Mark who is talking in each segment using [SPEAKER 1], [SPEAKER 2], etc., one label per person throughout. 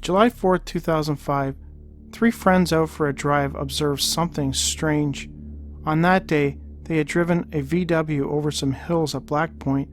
[SPEAKER 1] July 4th, 2005, three friends out for a drive observed something strange. On that day, they had driven a VW over some hills at Black Point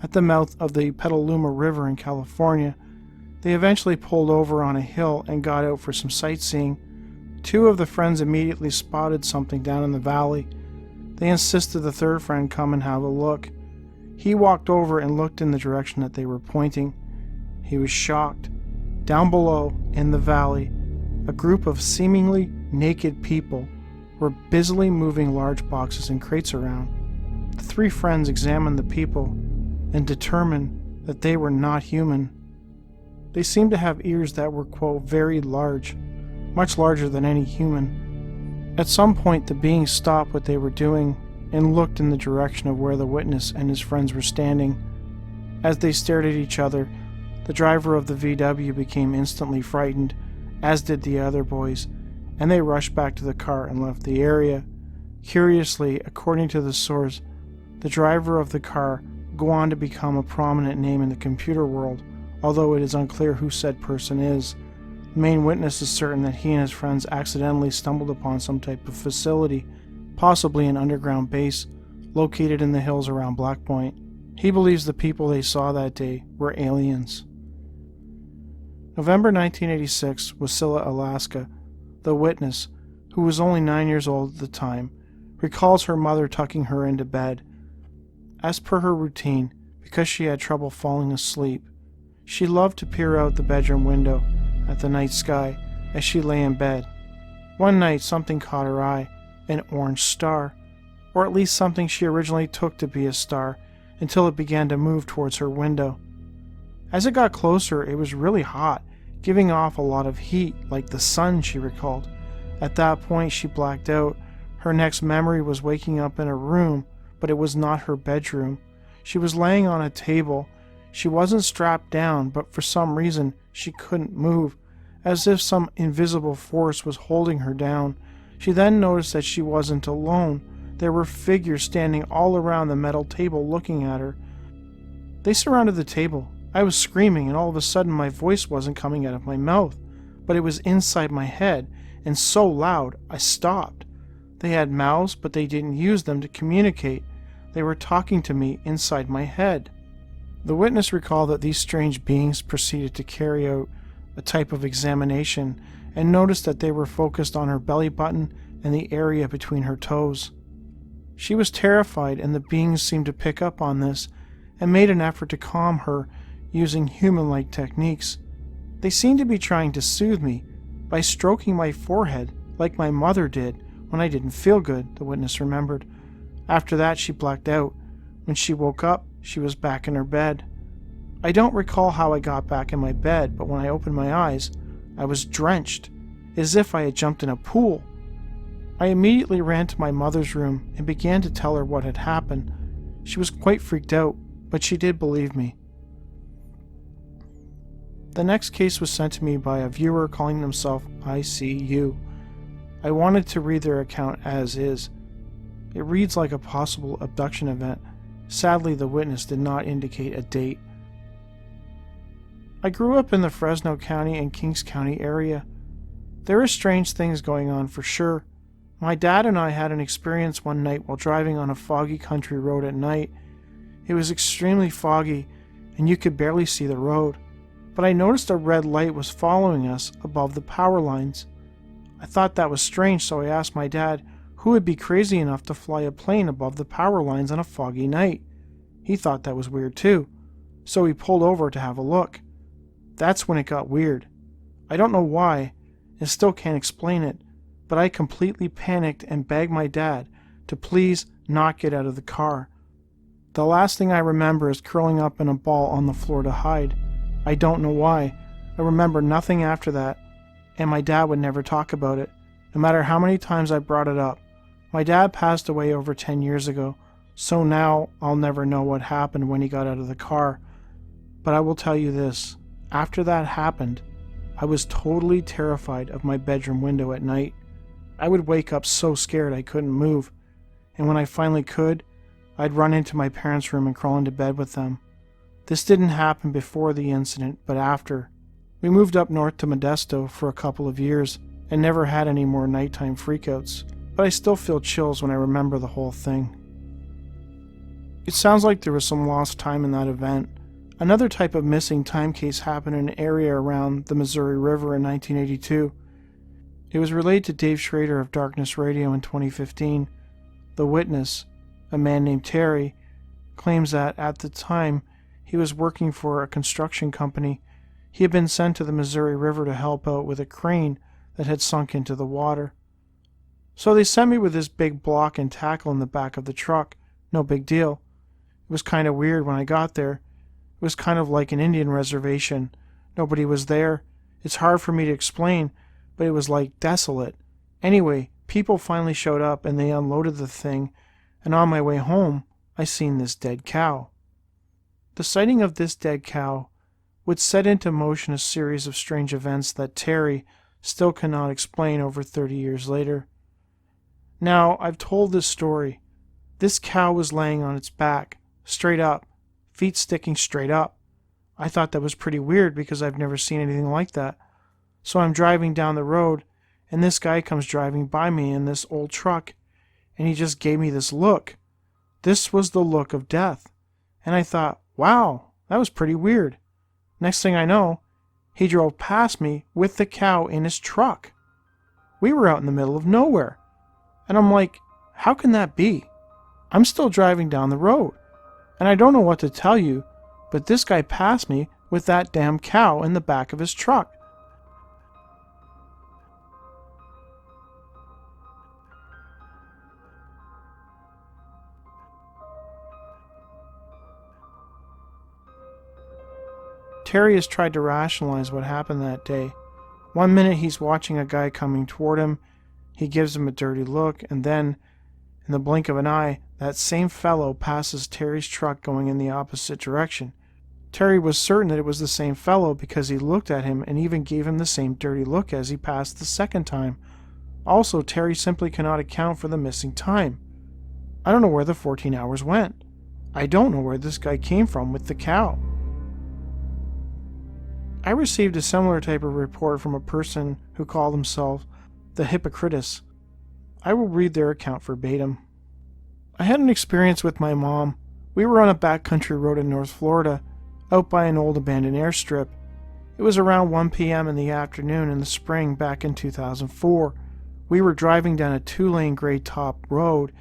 [SPEAKER 1] at the mouth of the Petaluma River in California. They eventually pulled over on a hill and got out for some sightseeing. Two of the friends immediately spotted something down in the valley. They insisted the third friend come and have a look. He walked over and looked in the direction that they were pointing. He was shocked. Down below, in the valley, a group of seemingly naked people were busily moving large boxes and crates around. The three friends examined the people and determined that they were not human. They seemed to have ears that were, quote, very large, much larger than any human. At some point, the beings stopped what they were doing and looked in the direction of where the witness and his friends were standing. As they stared at each other, the driver of the VW became instantly frightened, as did the other boys, and they rushed back to the car and left the area. Curiously, according to the source, the driver of the car would go on to become a prominent name in the computer world, although it is unclear who said person is. The main witness is certain that he and his friends accidentally stumbled upon some type of facility, possibly an underground base, located in the hills around Black Point. He believes the people they saw that day were aliens. November 1986, Wasilla, Alaska. The witness, who was only 9 years old at the time, recalls her mother tucking her into bed. As per her routine, because she had trouble falling asleep, she loved to peer out the bedroom window at the night sky as she lay in bed. One night something caught her eye, an orange star, or at least something she originally took to be a star, until it began to move towards her window. As it got closer, it was really hot, giving off a lot of heat, like the sun, she recalled. At that point, she blacked out. Her next memory was waking up in a room, but it was not her bedroom. She was laying on a table. She wasn't strapped down, but for some reason, she couldn't move, as if some invisible force was holding her down. She then noticed that she wasn't alone. There were figures standing all around the metal table looking at her. They surrounded the table. I was screaming, and all of a sudden my voice wasn't coming out of my mouth, but it was inside my head, and so loud I stopped. They had mouths, but they didn't use them to communicate. They were talking to me inside my head. The witness recalled that these strange beings proceeded to carry out a type of examination and noticed that they were focused on her belly button and the area between her toes. She was terrified, and the beings seemed to pick up on this and made an effort to calm her using human-like techniques. They seemed to be trying to soothe me by stroking my forehead like my mother did when I didn't feel good, the witness remembered. After that, she blacked out. When she woke up, she was back in her bed. I don't recall how I got back in my bed, but when I opened my eyes, I was drenched, as if I had jumped in a pool. I immediately ran to my mother's room and began to tell her what had happened. She was quite freaked out, but she did believe me. The next case was sent to me by a viewer calling himself ICU. I wanted to read their account as is. It reads like a possible abduction event. Sadly, the witness did not indicate a date. I grew up in the Fresno County and Kings County area. There are strange things going on for sure. My dad and I had an experience one night while driving on a foggy country road at night. It was extremely foggy, and you could barely see the road. But I noticed a red light was following us above the power lines. I thought that was strange, so I asked my dad who would be crazy enough to fly a plane above the power lines on a foggy night. He thought that was weird too, so he pulled over to have a look. That's when it got weird. I don't know why, and still can't explain it, but I completely panicked and begged my dad to please not get out of the car. The last thing I remember is curling up in a ball on the floor to hide. I don't know why. I remember nothing after that, and my dad would never talk about it, no matter how many times I brought it up. My dad passed away over 10 years ago, so now I'll never know what happened when he got out of the car. But I will tell you this, after that happened, I was totally terrified of my bedroom window at night. I would wake up so scared I couldn't move, and when I finally could, I'd run into my parents' room and crawl into bed with them. This didn't happen before the incident, but after. We moved up north to Modesto for a couple of years and never had any more nighttime freakouts, but I still feel chills when I remember the whole thing. It sounds like there was some lost time in that event. Another type of missing time case happened in an area around the Missouri River in 1982. It was relayed to Dave Schrader of Darkness Radio in 2015. The witness, a man named Terry, claims that at the time he was working for a construction company. He had been sent to the Missouri River to help out with a crane that had sunk into the water. So they sent me with this big block and tackle in the back of the truck. No big deal. It was kind of weird when I got there. It was kind of like an Indian reservation. Nobody was there. It's hard for me to explain, but it was like desolate. Anyway, people finally showed up and they unloaded the thing, and on my way home, I seen this dead cow. The sighting of this dead cow would set into motion a series of strange events that Terry still cannot explain over 30 years later. Now, I've told this story. This cow was laying on its back, straight up, feet sticking straight up. I thought that was pretty weird because I've never seen anything like that. So I'm driving down the road, and this guy comes driving by me in this old truck, and he just gave me this look. This was the look of death. And I thought, wow, that was pretty weird. Next thing I know, he drove past me with the cow in his truck. We were out in the middle of nowhere. And I'm like, how can that be? I'm still driving down the road. And I don't know what to tell you, but this guy passed me with that damn cow in the back of his truck. Terry has tried to rationalize what happened that day. One minute he's watching a guy coming toward him, he gives him a dirty look, and then, in the blink of an eye, that same fellow passes Terry's truck going in the opposite direction. Terry was certain that it was the same fellow because he looked at him and even gave him the same dirty look as he passed the second time. Also, Terry simply cannot account for the missing time. I don't know where the 14 hours went. I don't know where this guy came from with the cow. I received a similar type of report from a person who called himself the Hypocritus. I will read their account verbatim. I had an experience with my mom. We were on a backcountry road in North Florida, out by an old abandoned airstrip. It was around 1 p.m. in the afternoon in the spring back in 2004. We were driving down a 2-lane grade top road,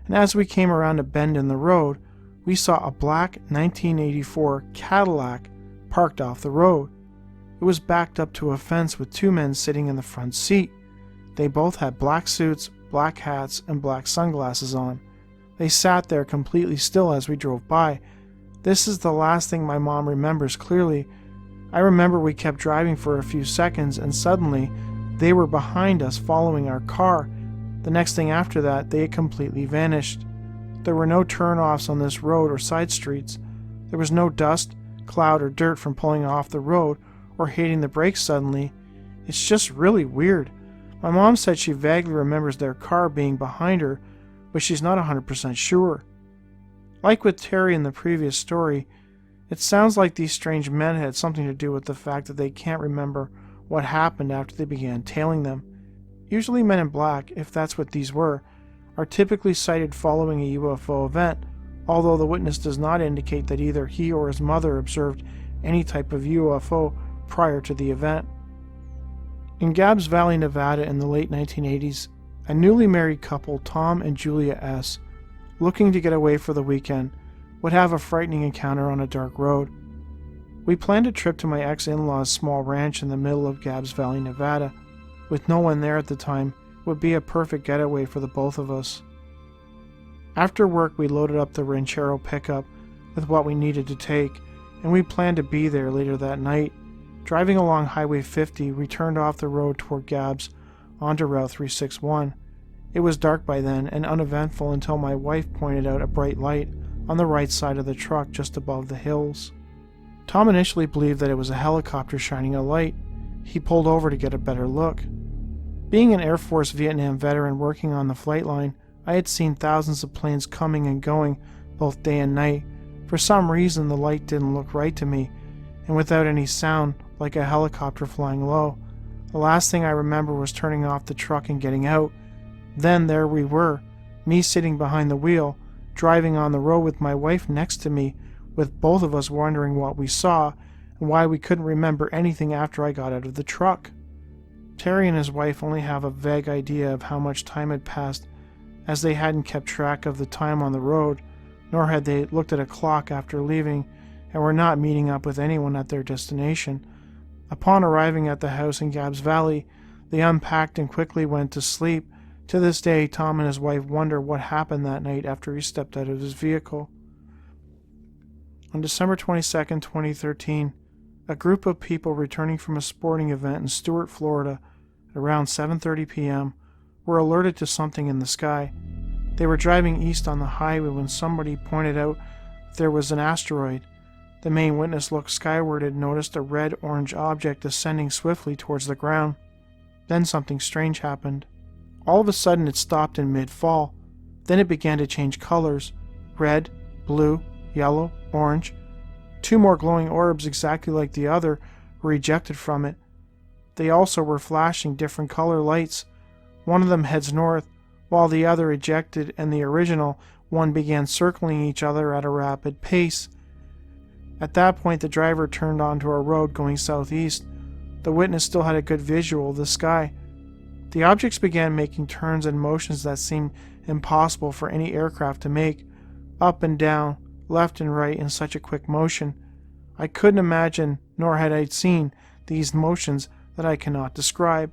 [SPEAKER 1] and as we came around a bend in the road, we saw a black 1984 Cadillac parked off the road. It was backed up to a fence with 2 men sitting in the front seat. They both had black suits, black hats, and black sunglasses on. They sat there completely still as we drove by. This is the last thing my mom remembers clearly. I remember we kept driving for a few seconds and suddenly they were behind us following our car. The next thing after that, they had completely vanished. There were no turn-offs on this road or side streets. There was no dust, cloud, or dirt from pulling off the road or hitting the brakes suddenly. It's just really weird. My mom said she vaguely remembers their car being behind her, but she's not 100% sure. Like with Terry in the previous story, it sounds like these strange men had something to do with the fact that they can't remember what happened after they began tailing them. Usually men in black, if that's what these were, are typically sighted following a UFO event, although the witness does not indicate that either he or his mother observed any type of UFO prior to the event. In Gabbs Valley, Nevada in the late 1980s, a newly married couple, Tom and Julia S., looking to get away for the weekend, would have a frightening encounter on a dark road. We planned a trip to my ex-in-law's small ranch in the middle of Gabbs Valley, Nevada. With no one there at the time, it would be a perfect getaway for the both of us. After work, we loaded up the Ranchero pickup with what we needed to take, and we planned to be there later that night. Driving along Highway 50, we turned off the road toward Gabbs onto Route 361. It was dark by then and uneventful until my wife pointed out a bright light on the right side of the truck just above the hills. Tom initially believed that it was a helicopter shining a light. He pulled over to get a better look. Being an Air Force Vietnam veteran working on the flight line, I had seen thousands of planes coming and going both day and night. For some reason, the light didn't look right to me, and without any sound like a helicopter flying low. The last thing I remember was turning off the truck and getting out. Then there we were, me sitting behind the wheel, driving on the road with my wife next to me, with both of us wondering what we saw and why we couldn't remember anything after I got out of the truck. Terry and his wife only have a vague idea of how much time had passed, as they hadn't kept track of the time on the road, nor had they looked at a clock after leaving, and were not meeting up with anyone at their destination. Upon arriving at the house in Gabbs Valley, they unpacked and quickly went to sleep. To this day, Tom and his wife wonder what happened that night after he stepped out of his vehicle. On December 22, 2013, a group of people returning from a sporting event in Stuart, Florida, at around 7:30 p.m., were alerted to something in the sky. They were driving east on the highway when somebody pointed out there was an asteroid. The main witness looked skyward and noticed a red-orange object ascending swiftly towards the ground. Then something strange happened. All of a sudden it stopped in mid-fall. Then it began to change colors: red, blue, yellow, orange. 2 more glowing orbs exactly like the other were ejected from it. They also were flashing different color lights. One of them heads north, while the other ejected, and the original one began circling each other at a rapid pace. At that point, the driver turned onto a road going southeast. The witness still had a good visual of the sky. The objects began making turns and motions that seemed impossible for any aircraft to make, up and down, left and right in such a quick motion. I couldn't imagine, nor had I seen, these motions that I cannot describe.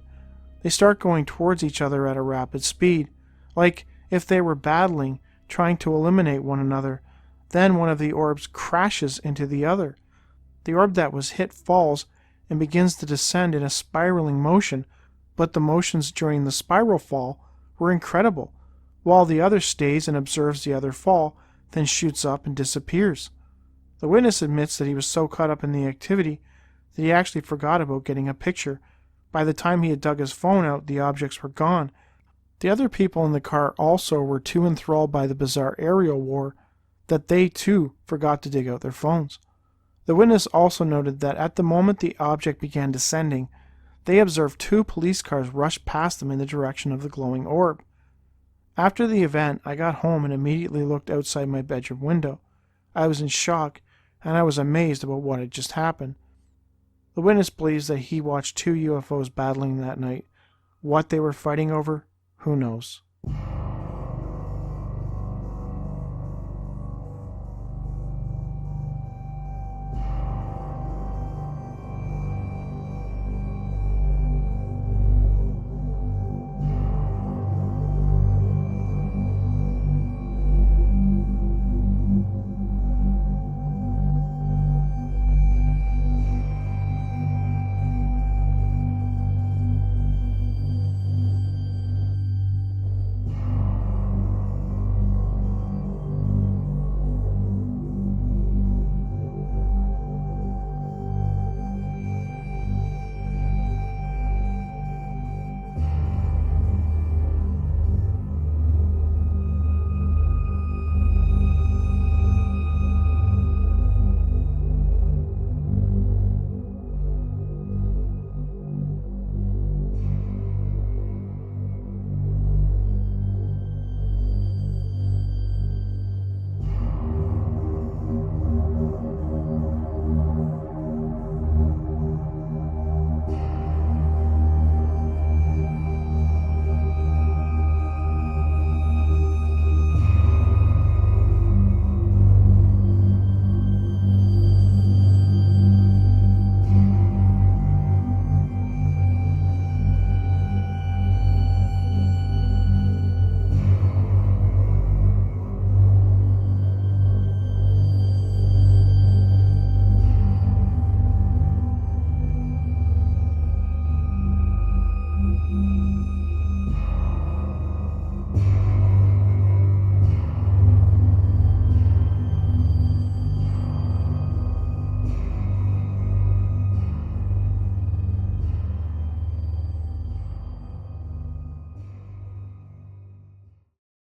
[SPEAKER 1] They start going towards each other at a rapid speed, like if they were battling, trying to eliminate one another. Then one of the orbs crashes into the other. The orb that was hit falls and begins to descend in a spiraling motion, but the motions during the spiral fall were incredible, while the other stays and observes the other fall, then shoots up and disappears. The witness admits that he was so caught up in the activity that he actually forgot about getting a picture. By the time he had dug his phone out, the objects were gone. The other people in the car also were too enthralled by the bizarre aerial war that they too forgot to dig out their phones. The witness also noted that at the moment the object began descending, they observed 2 police cars rush past them in the direction of the glowing orb. After the event, I got home and immediately looked outside my bedroom window. I was in shock, and I was amazed about what had just happened. The witness believes that he watched 2 UFOs battling that night. What they were fighting over, who knows?